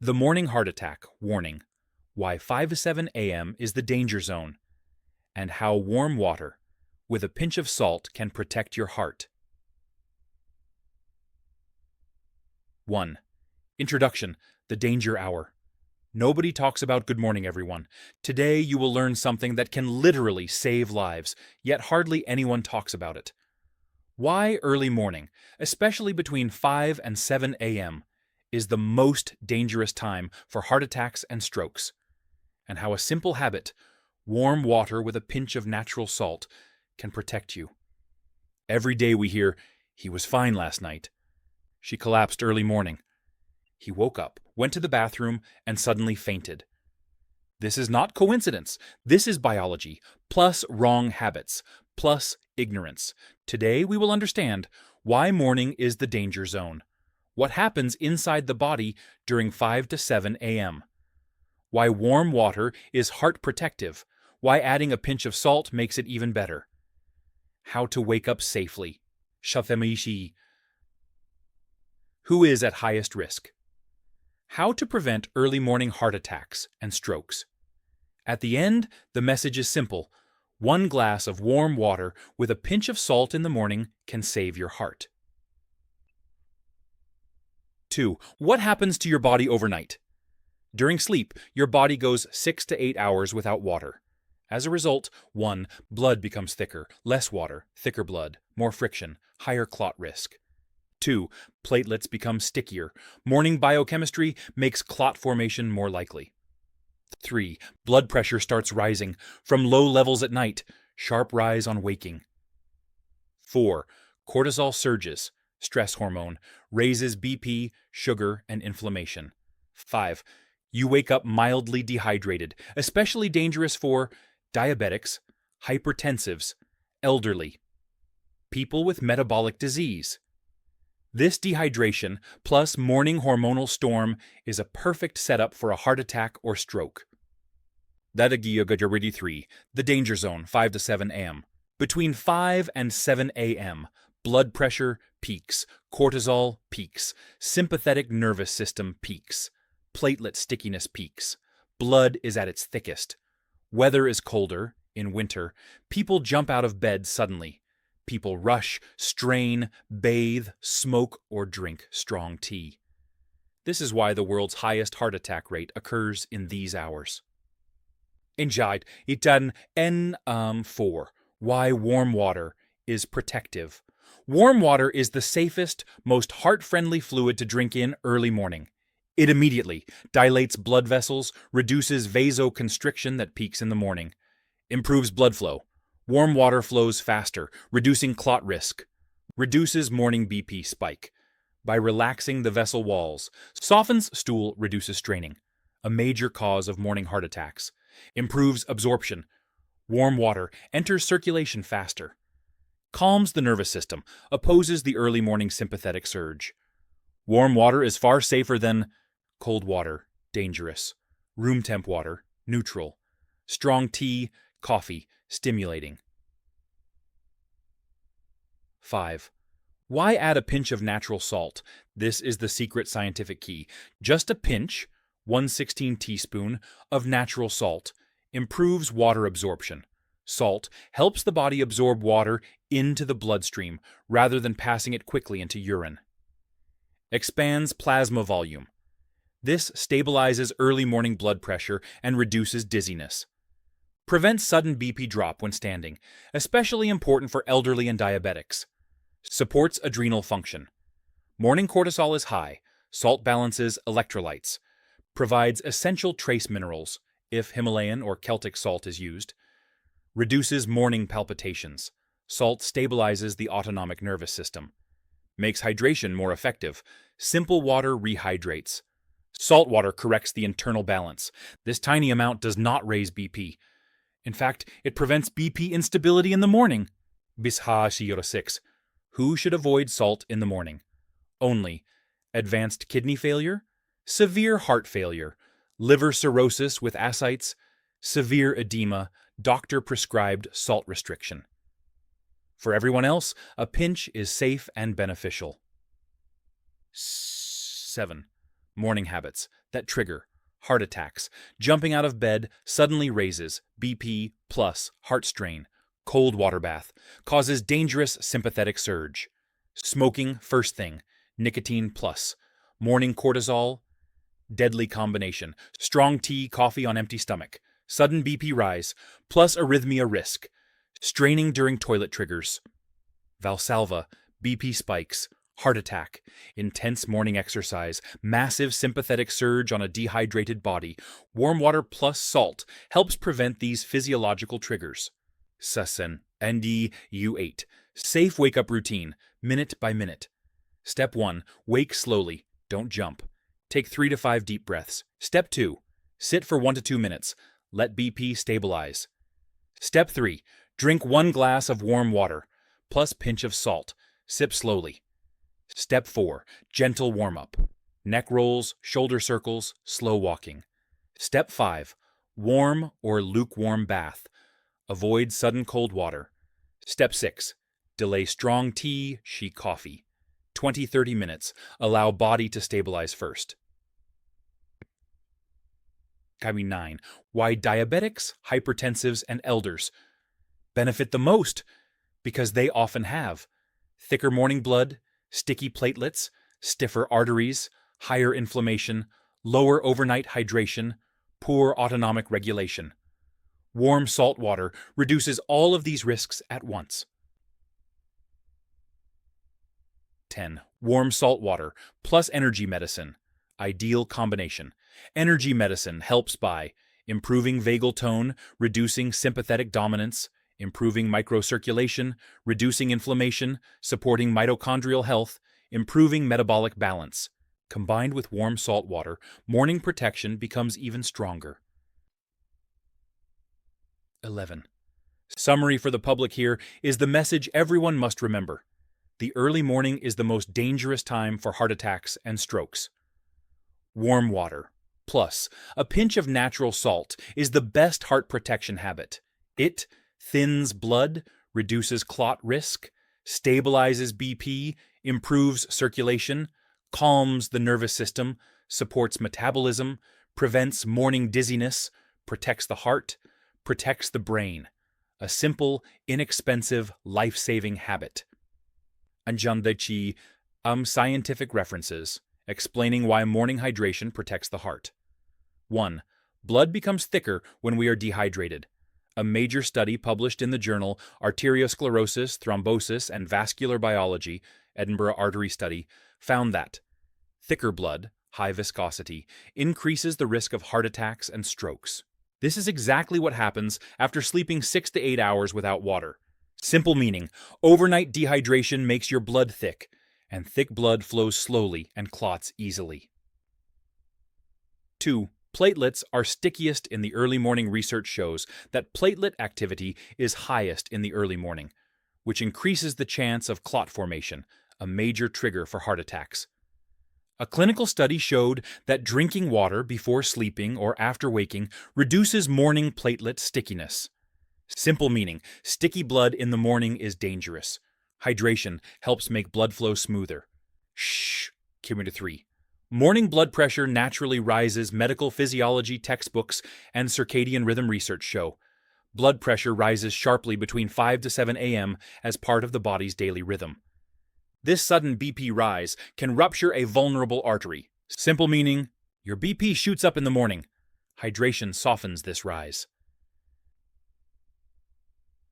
The morning heart attack warning. Why 5 to 7 a.m. is the danger zone, and how warm water with a pinch of salt can protect your heart. 1. Introduction: the danger hour. Nobody talks about good morning, everyone. Today you will learn something that can literally save lives, yet hardly anyone talks about it. Why early morning, especially between 5 and 7 a.m., is the most dangerous time for heart attacks and strokes, and how a simple habit, warm water with a pinch of natural salt, can protect you. Every day we hear, "He was fine last night." She collapsed early morning. He woke up, went to the bathroom, and suddenly fainted. This is not coincidence. This is biology, plus wrong habits, plus ignorance. Today we will understand why morning is the danger zone, what happens inside the body during 5 to 7 a.m., why warm water is heart protective, why adding a pinch of salt makes it even better, how to wake up safely, Shathamishi, who is at highest risk, how to prevent early morning heart attacks and strokes. At the end, the message is simple. 1 glass of warm water with a pinch of salt in the morning can save your heart. 2. What happens to your body overnight? During sleep, your body goes 6 to 8 hours without water. As a result, 1. Blood becomes thicker, less water, thicker blood, more friction, higher clot risk. 2. Platelets become stickier. Morning biochemistry makes clot formation more likely. 3. Blood pressure starts rising. From low levels at night, sharp rise on waking. 4. Cortisol surges, stress hormone, raises BP, sugar, and inflammation. 5. You wake up mildly dehydrated, especially dangerous for diabetics, hypertensives, elderly, people with metabolic disease. This dehydration plus morning hormonal storm is a perfect setup for a heart attack or stroke. Dadagiyogajaridi 3, the danger zone, 5 to 7 a.m. Between 5 and 7 a.m., blood pressure peaks, cortisol peaks, sympathetic nervous system peaks, platelet stickiness peaks, blood is at its thickest. Weather is colder, in winter, people jump out of bed suddenly. People rush, strain, bathe, smoke, or drink strong tea. This is why the world's highest heart attack rate occurs in these hours. Enjide itan N4. Why warm water is protective. Warm water is the safest, most heart-friendly fluid to drink in early morning. It immediately dilates blood vessels, reduces vasoconstriction that peaks in the morning, improves blood flow. Warm water flows faster, reducing clot risk, reduces morning BP spike. By relaxing the vessel walls, softens stool, reduces straining, a major cause of morning heart attacks. Improves absorption. Warm water enters circulation faster. Calms the nervous system, opposes the early morning sympathetic surge. Warm water is far safer than cold water, dangerous. Room temp water, neutral. Strong tea, coffee, stimulating. 5. Why add a pinch of natural salt? This is the secret scientific key. Just a pinch, 1/16 teaspoon, of natural salt improves water absorption. Salt helps the body absorb water into the bloodstream rather than passing it quickly into urine. Expands plasma volume. This stabilizes early morning blood pressure and reduces dizziness. Prevents sudden BP drop when standing, especially important for elderly and diabetics. Supports adrenal function. Morning cortisol is high. Salt balances electrolytes. Provides essential trace minerals, if Himalayan or Celtic salt is used. Reduces morning palpitations. Salt stabilizes the autonomic nervous system. Makes hydration more effective. Simple water rehydrates. Salt water corrects the internal balance. This tiny amount does not raise BP. In fact, it prevents BP instability in the morning. Bisha Shiyota 6. Who should avoid salt in the morning? Only advanced kidney failure, severe heart failure, liver cirrhosis with ascites, severe edema, doctor-prescribed salt restriction. For everyone else, a pinch is safe and beneficial. 7. Morning habits that trigger heart attacks. Jumping out of bed suddenly raises BP plus heart strain. Cold water bath causes dangerous sympathetic surge. Smoking first thing, nicotine plus. Morning cortisol, deadly combination. Strong tea, coffee on empty stomach. Sudden BP rise, plus arrhythmia risk. Straining during toilet triggers. Valsalva, BP spikes. Heart attack. Intense morning exercise. Massive sympathetic surge on a dehydrated body. Warm water plus salt helps prevent these physiological triggers. Sasen, ND-U8. Safe wake-up routine, minute by minute. Step 1. Wake slowly. Don't jump. Take 3 to 5 deep breaths. Step 2. Sit for 1 to 2 minutes. Let BP stabilize. Step 3. Drink 1 glass of warm water, plus pinch of salt. Sip slowly. Step 4. Gentle warm-up. Neck rolls, shoulder circles, slow walking. Step 5. Warm or lukewarm bath. Avoid sudden cold water. Step 6. Delay strong tea, sheet coffee. 20-30 minutes. Allow body to stabilize first. 9. Why diabetics, hypertensives, and elders benefit the most, because they often have thicker morning blood, sticky platelets, stiffer arteries, higher inflammation, lower overnight hydration, poor autonomic regulation. Warm salt water reduces all of these risks at once. 10. Warm salt water plus energy medicine. Ideal combination. Energy medicine helps by improving vagal tone, reducing sympathetic dominance, improving microcirculation, reducing inflammation, supporting mitochondrial health, improving metabolic balance. Combined with warm salt water, morning protection becomes even stronger. 11. Summary for the public here is the message everyone must remember. The early morning is the most dangerous time for heart attacks and strokes. Warm water, plus a pinch of natural salt, is the best heart protection habit. It thins blood, reduces clot risk, stabilizes BP, improves circulation, calms the nervous system, supports metabolism, prevents morning dizziness, protects the heart, protects the brain. A simple, inexpensive, life-saving habit. Anjandachi, scientific references explaining why morning hydration protects the heart. 1. Blood becomes thicker when we are dehydrated. A major study published in the journal Arteriosclerosis, Thrombosis, and Vascular Biology, Edinburgh Artery Study, found that thicker blood, high viscosity, increases the risk of heart attacks and strokes. This is exactly what happens after sleeping 6 to 8 hours without water. Simple meaning, overnight dehydration makes your blood thick, and thick blood flows slowly and clots easily. 2. Platelets are stickiest in the early morning. Research shows that platelet activity is highest in the early morning, which increases the chance of clot formation, a major trigger for heart attacks. A clinical study showed that drinking water before sleeping or after waking reduces morning platelet stickiness. Simple meaning, sticky blood in the morning is dangerous. Hydration helps make blood flow smoother. Kilometer 3. Morning blood pressure naturally rises. Medical physiology textbooks and circadian rhythm research show. Blood pressure rises sharply between 5 to 7 a.m. as part of the body's daily rhythm. This sudden BP rise can rupture a vulnerable artery. Simple meaning, your BP shoots up in the morning. Hydration softens this rise.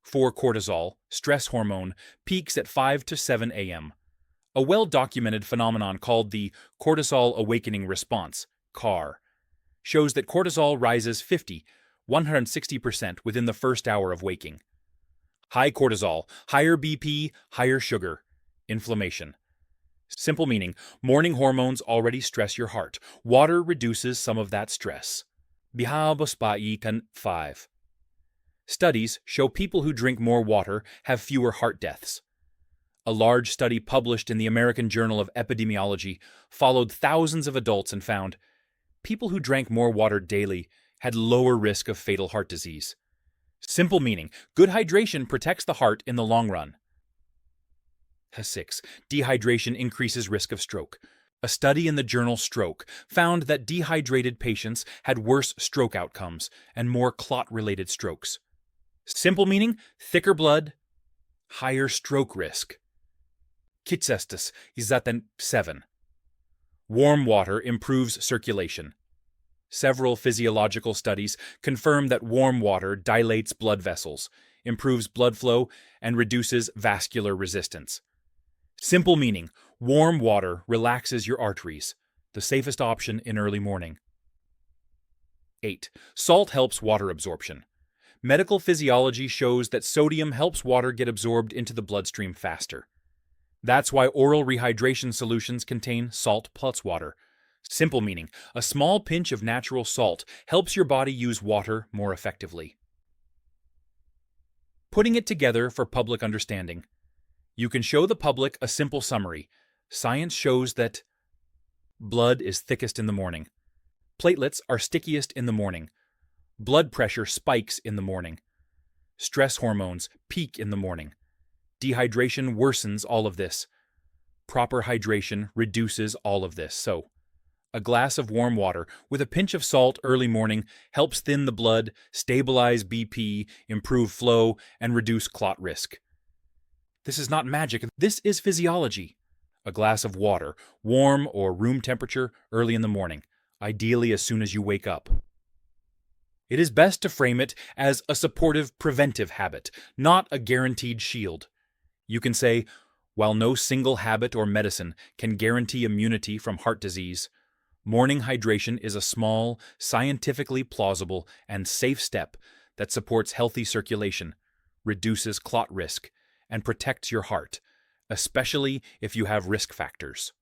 4. Cortisol, stress hormone, peaks at 5 to 7 a.m. A well-documented phenomenon called the cortisol awakening response, CAR, shows that cortisol rises 160% within the first hour of waking. High cortisol, higher BP, higher sugar, inflammation. Simple meaning, morning hormones already stress your heart. Water reduces some of that stress. Bihabospai 5. Studies show people who drink more water have fewer heart deaths. A large study published in the American Journal of Epidemiology followed thousands of adults and found people who drank more water daily had lower risk of fatal heart disease. Simple meaning, good hydration protects the heart in the long run. 6. Dehydration increases risk of stroke. A study in the journal Stroke found that dehydrated patients had worse stroke outcomes and more clot-related strokes. Simple meaning, thicker blood, higher stroke risk. Kitsestis izaten 7. Warm water improves circulation. Several physiological studies confirm that warm water dilates blood vessels, improves blood flow, and reduces vascular resistance. Simple meaning, warm water relaxes your arteries, the safest option in early morning. 8. Salt helps water absorption. Medical physiology shows that sodium helps water get absorbed into the bloodstream faster. That's why oral rehydration solutions contain salt plus water. Simple meaning, a small pinch of natural salt helps your body use water more effectively. Putting it together for public understanding. You can show the public a simple summary. Science shows that blood is thickest in the morning. Platelets are stickiest in the morning. Blood pressure spikes in the morning. Stress hormones peak in the morning. Dehydration worsens all of this. Proper hydration reduces all of this. So, a glass of warm water with a pinch of salt early morning helps thin the blood, stabilize BP, improve flow, and reduce clot risk. This is not magic. This is physiology. A glass of water, warm or room temperature, early in the morning, ideally as soon as you wake up. It is best to frame it as a supportive preventive habit, not a guaranteed shield. You can say, while no single habit or medicine can guarantee immunity from heart disease, morning hydration is a small, scientifically plausible, and safe step that supports healthy circulation, reduces clot risk, and protects your heart, especially if you have risk factors.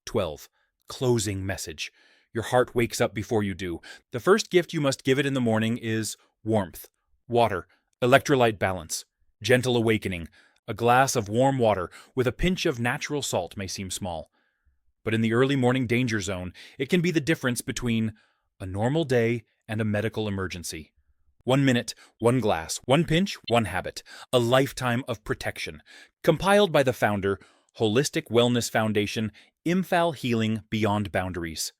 12. Closing message. Your heart wakes up before you do. The first gift you must give it in the morning is warmth, water, electrolyte balance, gentle awakening. A glass of warm water with a pinch of natural salt may seem small, but in the early morning danger zone, it can be the difference between a normal day and a medical emergency. 1 minute, 1 glass, 1 pinch, 1 habit. A lifetime of protection. Compiled by the founder, Holistic Wellness Foundation, IMFAL Healing Beyond Boundaries.